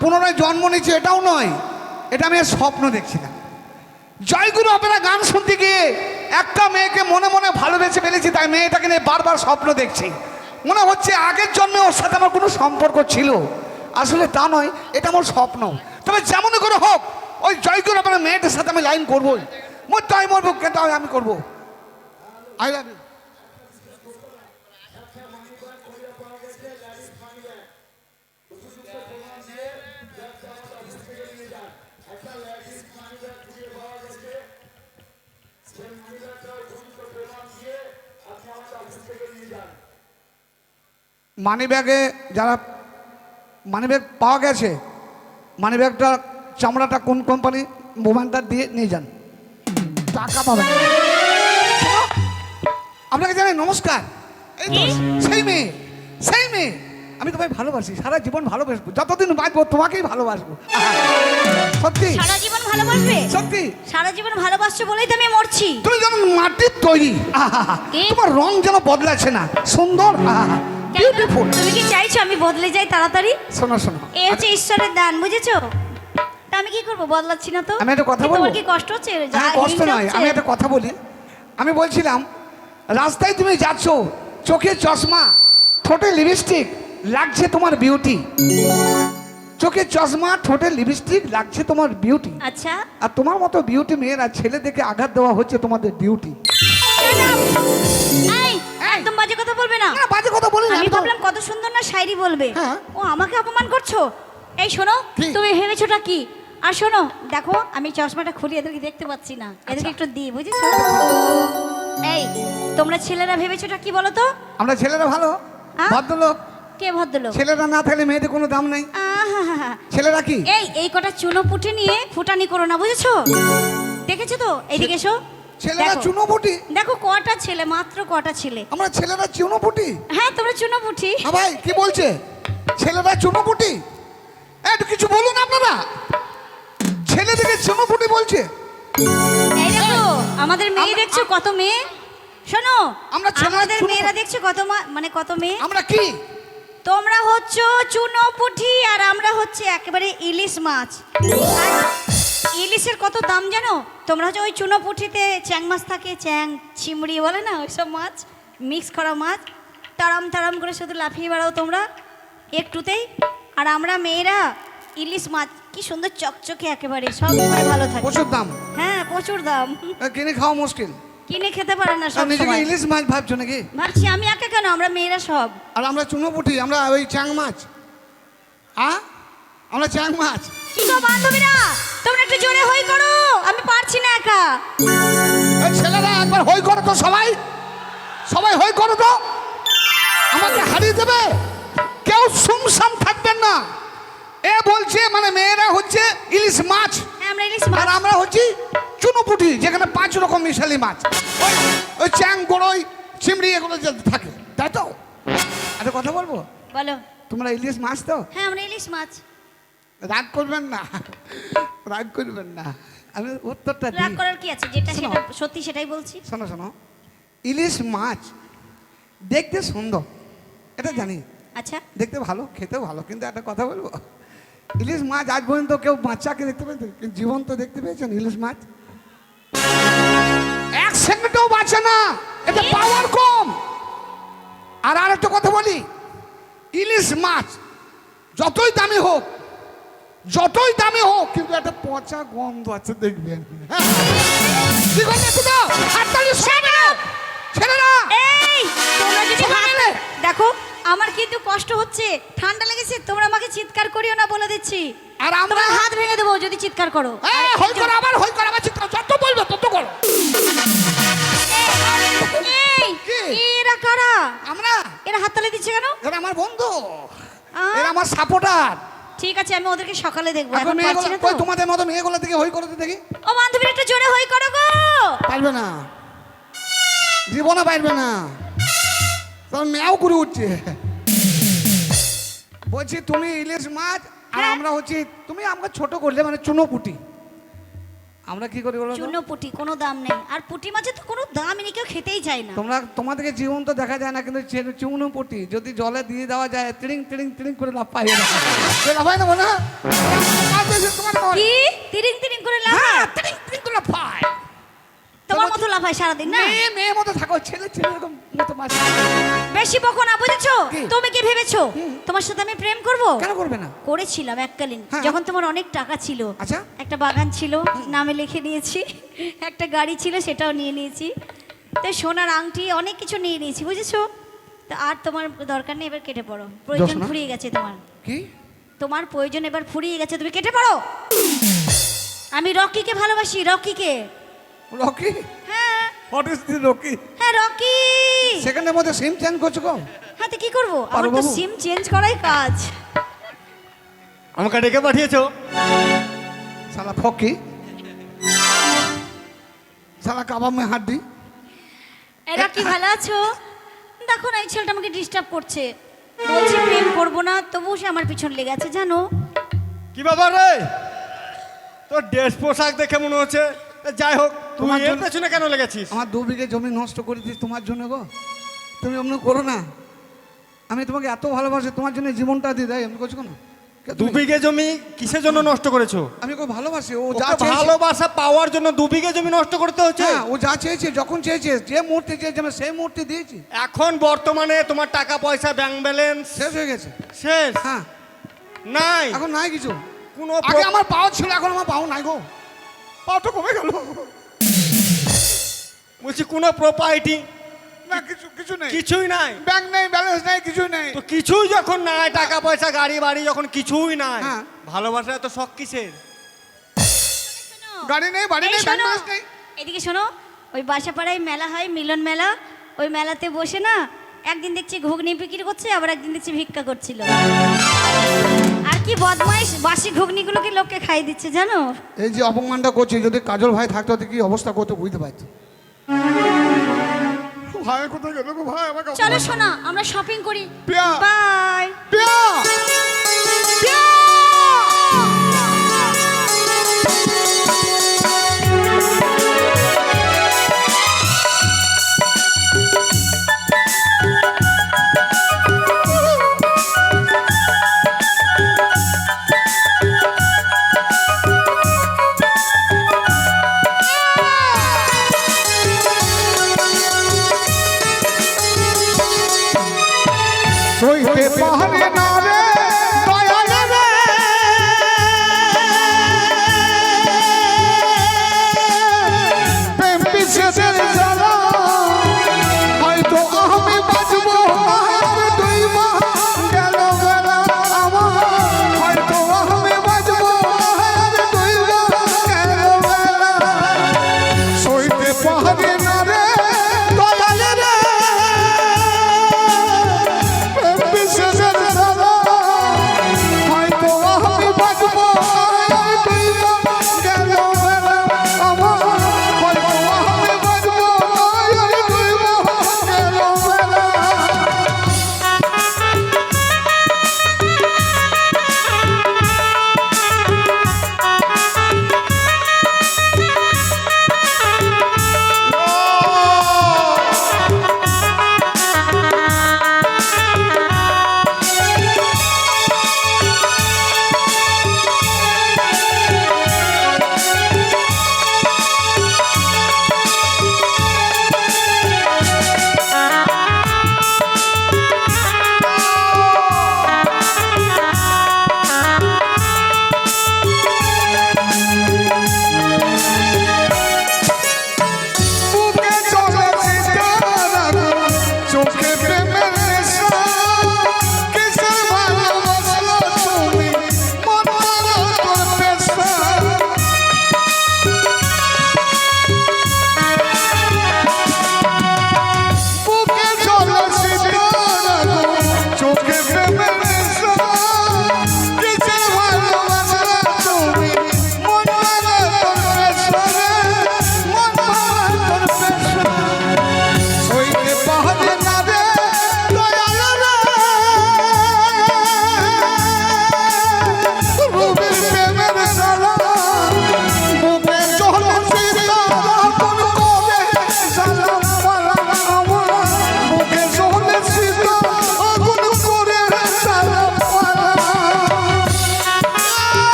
পুনরায় জন্ম নিচ্ছে এটাও নয়, এটা আমি স্বপ্ন দেখছিলাম। জয়গুরু অপেরা গান শুনতে গিয়ে একটা মেয়েকে মনে মনে ভালোবেসে ফেলেছি, তাই মেয়েটাকে নিয়ে বারবার স্বপ্ন দেখছি। মনে হচ্ছে আগের জন্মে ওর সাথে আমার কোনো সম্পর্ক ছিল, আসলে তা নয়, এটা আমার স্বপ্ন। তবে যেমন করে হোক ওই জয়গুরু অপেরা মেয়েটার সাথে আমি লাইন করবোই, মরতে হয় মরবো, কিন্তু আমি করবো। I love you. মানি ব্যাগে যারা মানি ব্যাগ পাওয়া গেছে, মানি ব্যাগটা চামড়াটা কোন কোম্পানি, মোবাইলটা দিয়ে নিয়ে যান, টাকা পাবেন। আপনাকে জানাই নমস্কার। এই তো সেই মেয়ে, সেই মেয়ে। আমি তোমায় ভালোবাসি, সারা জীবন ভালোবাসবো, যতদিন বাঁচবো তোমাকেই ভালোবাসবো। সত্যি সারা জীবন ভালোবাসবে? সত্যি সারা জীবন ভালোবাসছো বলেই তো আমি মরছি। তুমি যেমন মাটির তৈরি, তোমার রং যেন বদলাচ্ছে না, সুন্দর, বিউটিফুল। তুমি কি চাইছো আমি বদলে যাই তাড়াতাড়ি? শোনো শোনো, এই হচ্ছে ঈশ্বরের দান, বুঝেছো? তা আমি কি করবো, বদলাচ্ছি না তো। আমি একটা কথা বলবো? তোমার কি কষ্ট হচ্ছে? কষ্ট নয়, আমি একটা কথা বলি। আমি বলছিলাম রাস্তায় তুমি যাচ্ছ, চোখে চশমা, ঠোঁটে লিপস্টিক, লাগছে তোমার বিউটি। চোখে চশমা, ঠোঁটে লিপস্টিক, লাগছে তোমার বিউটি। আচ্ছা, আর তোমার মতো বিউটি মেয়েরা ছেলে দেখে আঘাত দেওয়া হচ্ছে তোমাদের ডিউটি। একদম বাজে কথা বলবে না। বাজে কথা বলি না, আমি ভাবলাম কত সুন্দর না শায়রি বলবে। হ্যাঁ। ও আমাকে অপমান করছো। এই শোনো, তুমি ভেবেছোটা কি? আর শোনো, দেখো আমি চশমাটা খুলি, এদেরকে দেখতে পাচ্ছি না, এদেরকে একটু দিই, বুঝেছো? এই তোমরা ছেলেরা ভেবেছোটা কি বলো তো? আমরা ছেলেরা ভালো, ভদ্রলোক। কে ভদ্রলোক? ছেলেরা না থাকলে মেয়েদের কোনো দাম নাই। আহা, ছেলেরা কি এই কটা চুনো পুঁটি নিয়ে ফুটানি করো না, বুঝেছো? দেখেছো তো? এইদিকে এসো। ছেলেরা দেখো। চুনোপুটি? দেখো কটা ছেলে, মাত্র কটা ছেলে। আমরা ছেলেরা চুনোপুটি? হ্যাঁ, তোমরা চুনো পুঁটি। ভাই কি বলছে? ছেলেরা চুনোপুটি? একটু কিছু বলুন আপনারা। ছেলেদেরকে চুনোপুটি বলছে? এই দেখো আমাদের মেয়ে, দেখছো কত মেয়ে? শোনো, আমরা আমাদের মেয়েরা দেখছো কত মানে কত মেয়ে? আমরা কি? তোমরা হচ্ছে চুনো পুঁটি আর আমরা হচ্ছে একেবারে ইলিশ মাছ। আর ইলিশের কত দাম জানো? তোমরা হচ্ছে ওই চুনো পুঁটিতে চ্যাং মাছ থাকে, চ্যাং চিমড়ি বলে না, ওইসব মাছ মিক্স করা মাছ, তারাম তারাম করে শুধু লাফিয়ে বেড়াও তোমরা একটুতেই। আর আমরা মেয়েরা ইলিশ মাছ, কি সুন্দর চকচকে একেবারে, সব ভালো থাকে। প্রচুর দাম? হ্যাঁ প্রচুর দাম, কিনে খাওয়া মুশকিল। কিনে খেতে পারে না সব নিজেকে সময়। ইলিশ মাছ ভাবছো নাকি? ভাবছি আমি একা কেন, আমরা মেয়েরা সব। আর আমরা চুনোপুটি, আমরা ওই চ্যাং মাছ। আমরা চ্যাং মাছ। কি গো বান্ধবীরা, তোমরা একটু জোরে হই করো, আমি পারছি না একা। ছেলেরা একবার হই করো তো, সবাই সবাই হই করো তো, আমাকে হারিয়ে দেবে, কেউ সুমসাম থাকবেন না। এ বলছে মানে মেয়েরা হচ্ছে ইলিশ মাছ, আমরা ইলিশ মাছ, আর আমরা হচ্ছি চুনোপুটি, যেখানে 5 রকম মিশালি মাছ, ওই চ্যাং, গড়ই, চিমড়ি এগুলো যে থাকে, তাই তো? আরে কথা বলবো? বলো। তোমরা ইলিশ মাছ তো? হ্যাঁ আমরা ইলিশ মাছ। রাগ করবেন না, রাগ করবেন না, আমি উত্তরটা রাগ দিই। করার কি আছে, যেটা সেটা সত্যি সেটাই বলছি। শোনো শোনো, ইলিশ মাছ দেখতে সুন্দর, এটা জানি। আচ্ছা, দেখতে ভালো, খেতেও ভালো, কিন্তু একটা কথা বলবো, ইলিশ মাছ আজ পর্যন্ত কেউ বাচ্চাকে দেখতে পেয়েছে? জীবন্ত দেখতে পেয়েছেন ইলিশ মাছ? 1 সেকেন্ডও বাঁচে না, এটা পাওয়ার কম। আর একটা কথা বলি, ইলিশ মাছ যতই দামি হোক, যতই দামি হোক, কিন্তু একটা পচা গন্ধ আছে, দেখবেন। এই তোমরা যদি দেখো, আমার কিন্তু কষ্ট হচ্ছে, ঠান্ডা লেগেছে, তোমরা আমাকে চিৎকার করিও না বলে দিচ্ছি। আর আমরা হাত ভেঙে দেবো যদি চিৎকার করো। হই করো, আবার হই করো, আবার চিৎকার, যত বলবে তত করো। এরা কারা? আমরা? এরা হাততালি দিচ্ছে কেন? এরা আমার বন্ধু, এরা আমার সাপোর্টার। ঠিক আছে, আমি ওদেরকে সকালে দেখবো, এখন পারছি না তো। কই তোমাদের মতো মেয়েগুলো থেকে হই করতে দেখি। ও বান্ধবী, একটু জোরে হই করো গো। পারবে না, জীবনে পারবে না, তখন মেয়াও করে উঠছে। বলছি তুমি ইলিশ মাছ আর আমরা হচ্ছি, তুমি আমাকে ছোট করলে মানে চুনোপুটি, আমরা কি করি বলো তো? চুনো পুঁটি কোনো দাম নেই, আর পুঁটি মাছের তো কোনো দামই নেই, কেউ খেতেই চায় না। তোমাদেরকে জীবন তো দেখা যায় না, কিন্তু চুনো পুঁটি যদি জলে দিয়ে দেওয়া যায় তিরিং তিরিং তিরিং করে লাফাই লাফাই না মনে হয়? কি তিরিং তিরিং করে হ্যাঁ, লাফায়? তিরিং তিরিং করে লাফায়। তোমার মতো লাফায় সারাদিন না? মেয়ে মতো থাকো, ছেলে এরকম মতো মাছ। বেশি বকো না, বুঝেছো? কি? তুমি কি ভেবেছো তোমার সাথে আমি প্রেম করব? কেন করবে না? করেছিলাম এককালীন, হ্যাঁ। যখন তোমার অনেক টাকা ছিল। আচ্ছা। একটা বাগান ছিল, নামে লিখে নিয়েছি। একটা গাড়ি ছিল, সেটাও নিয়ে নিয়েছি। তো সোনার আংটি অনেক কিছু নিয়ে নিয়েছি, বুঝেছো? তো আর তোমার দরকার নেই, এবার কেটে পড়ো। প্রয়োজন জোসনা? ফুরিয়ে গেছে তোমার। কি? তোমার প্রয়োজন এবার ফুরিয়ে গেছে, তুমি কেটে পড়ো। আমি রকিকে ভালোবাসি, রকিকে। রকি? হ্যাঁ হোয়াট ইজ দি রকি? হ্যাঁ রকি। সেকেন্ডের মধ্যে সিম চেঞ্জ করছো গো? হ্যাঁ তো কি করবো, আমার তো বাবু। সিম চেঞ্জ করাই কাজ। আমাকে ডেকে পাঠিয়েছো? সালা ফকি, সালা কাবাব মে হাড্ডি। এরা কি ভালো আছো? দেখো না, এই ছেলেটা আমাকে ডিস্টার্ব করছে, বলছি প্রেম করবো না, তবুও সে আমার পিছন লেগে আছে, জানো? কি ব্যাপার রে? তোর ড্রেস পোশাক দেখে মনে হচ্ছে। যাই হোক, তুই তোমার এর জন্য- পেছনে কেন লেগেছিস? আমার 2 বিঘে জমি নষ্ট করে দিস তোমার জন্য গো। তুমি অমনি করো না, আমি তোমাকে এত ভালোবাসি, তোমার জন্য জীবনটা দিয়ে দেয়, আমি করছো কেন? 2 বিঘে জমি কিসের জন্য নষ্ট করেছো? আমি ওকে ভালোবাসি, ও ওকে যা চেয়েছে। ভালোবাসা পাওয়ার জন্য 2 বিঘে জমি নষ্ট করতে হচ্ছে? হ্যাঁ, ও যা চেয়েছে, যখন চেয়েছে, যে মুহূর্তে চেয়েছে আমি সেই মুহূর্তে দিয়েছি। এখন বর্তমানে তোমার টাকা পয়সা ব্যাংক ব্যালেন্স শেষ হয়ে গেছে। শেষ? হ্যাঁ, নাই এখন নাই কিছু। কোনো আগে আমার পাও ছিল, এখন আমার পাও নাই গো, পাওটা কমে গেল। বলছি কোনো প্রপার্টি না, কিছু নেই, কিছুই নাই? ব্যাংক নেই, ব্যালেন্স নেই, কিছুই নেই। তো কিছুই যখন নাই, টাকা পয়সা গাড়ি বাড়ি যখন কিছুই নাই, হ্যাঁ। ভালোবাসা এত শখ কিসের? গাড়ি নেই, বাড়ি এই নেই, ব্যাংক শোনো, ব্যালেন্স নেই। এদিকে শোনো, ওই বাসাপাড়ায় মেলা হয়, মিলন মেলা, ওই মেলাতে বসে না একদিন দেখছি ঘুগনি বিক্রি করছে, আবার একদিন দেখছি ভিক্ষা করছিল। আর কি বদমাইশ, বাসি ঘুগনিগুলোকে লোককে খাই দিচ্ছে, জানো? এই যে অপমানটা করছি, যদি কাজল ভাই থাকতো তো কি অবস্থা করতে বুঝতে পারতো। ভাই কোথায় গেল গো ভাই? আমাকে চলো শোনা, আমরা শপিং করি। পিয়া। বাই। পিয়া! পিয়া! সইতে পারে না রে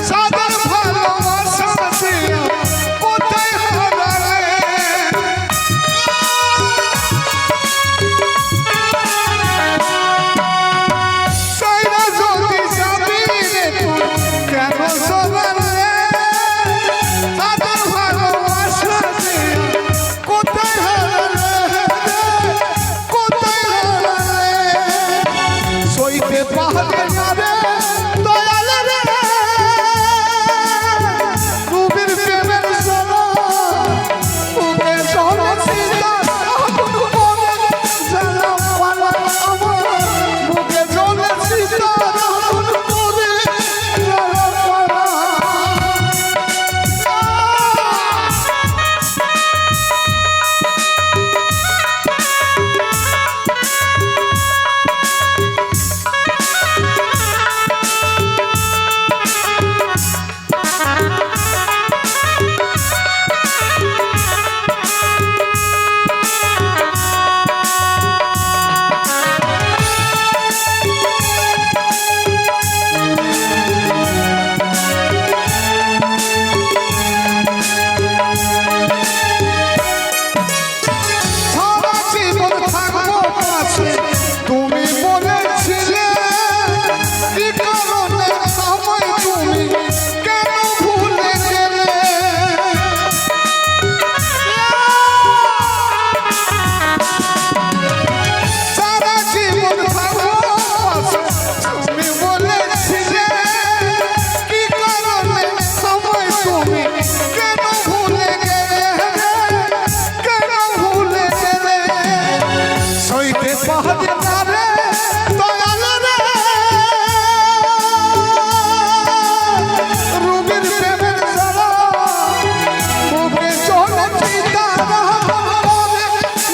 সাদের ভালোবাসা দিয়া কোথায় হারালে সাইরা যদি যাবি রে তুই কেন সরালে সাদের ভালোবাসা দিয়া কোথায় হারালে কোথায় হারালে সইতে পাহাড়ে না রে দয়াল রে রূপের প্রেমের জ্বালা বুকে জ্বলে সীতা আগুন করে জ্বালা পালা আমার বুকে জ্বলে সীতা আগুন করে জ্বালা পালা সারা জীবন থাকবো পাশে তুমি বলেছিলে কি কারণে আমায় তুমি কেন ভুলে গেলে সারা জীবন থাকবো পাশে তুমি বলেছিলে কি কারণে আমায় তুমি কেন ভুলে গেলে কেন ভুলে গেলে সইতে পাহাড়ে না রে দয়াল রে রূপের প্রেমের জ্বালা বুকে জ্বলে চিতা করে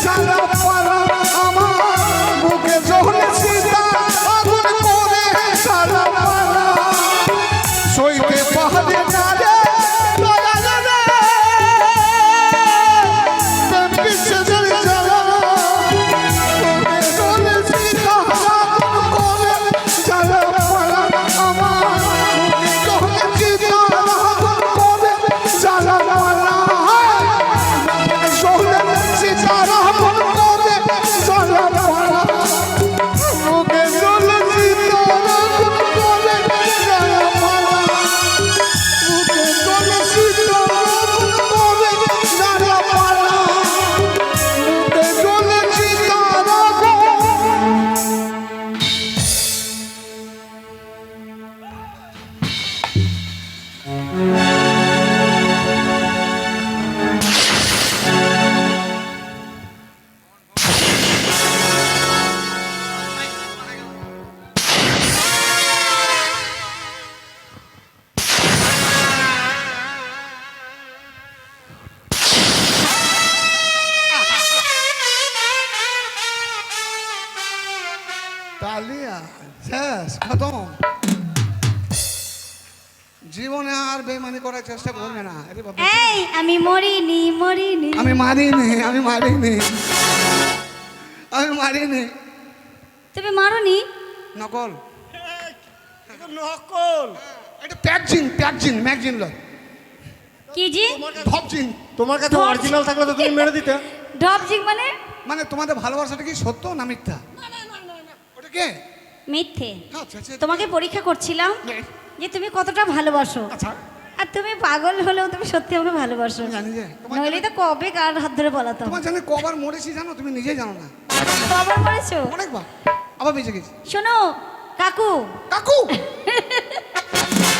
জ্বালা পালা আমার বুকে জ্বলে চিতা আগুন করে জ্বালা পালা সইতে পাহাড়ে না রে দয়াল রে প্রেম বিচ্ছেদের জ্বালা বুকে জ্বলে চিতা আগুন করে জ্বালা পালা আমার বুকে জ্বলে চিতা আগুন করে জ্বালা পালা বুকে জ্বলে চিতা আগুন করে জ্বালা পালা বুকে জ্বলে চিতা আগুন করে জ্বালা পালা বুকে জ্বলে চিতা আগুন করে জ্বালা পালা বুকে জ্বলে চিতা আগুন তালিয়া শেষ খতম জীবনে আর বেমানি করার চেষ্টা করবে না আরে বাবা এই আমি মরিনি মরিনি আমি মারিনি আমি মারিনি আমি মারিনি তুমি মারোনি নকল নকল এটা প্যাকজিন ম্যাগজিন লয় কি জি ধপজিন তোমার কাছে অরিজিনাল থাকলে তো তুমি মেরে দিতে ড্রপ জিং মানে মানে তোমাদের ভালোবাসাটা কি সত্য না মিথ্যা ওটা কে মিথ্যে আচ্ছা আচ্ছা তোমাকে পরীক্ষা করছিলাম বেশ। যে তুমি কতটা ভালোবাসো আচ্ছা আর তুমি পাগল হলেও তুমি সত্যি আমাকে ভালোবাসো আমি জানি যে তোমার নইলে তো কবে কার হাত ধরে বলাতাম তোমার জানে কবার মরেছি জানো তুমি নিজেই জানো না কবার মরেছো অনেকবার আবার বেঁচে গেছি শোনো কাকু কাকু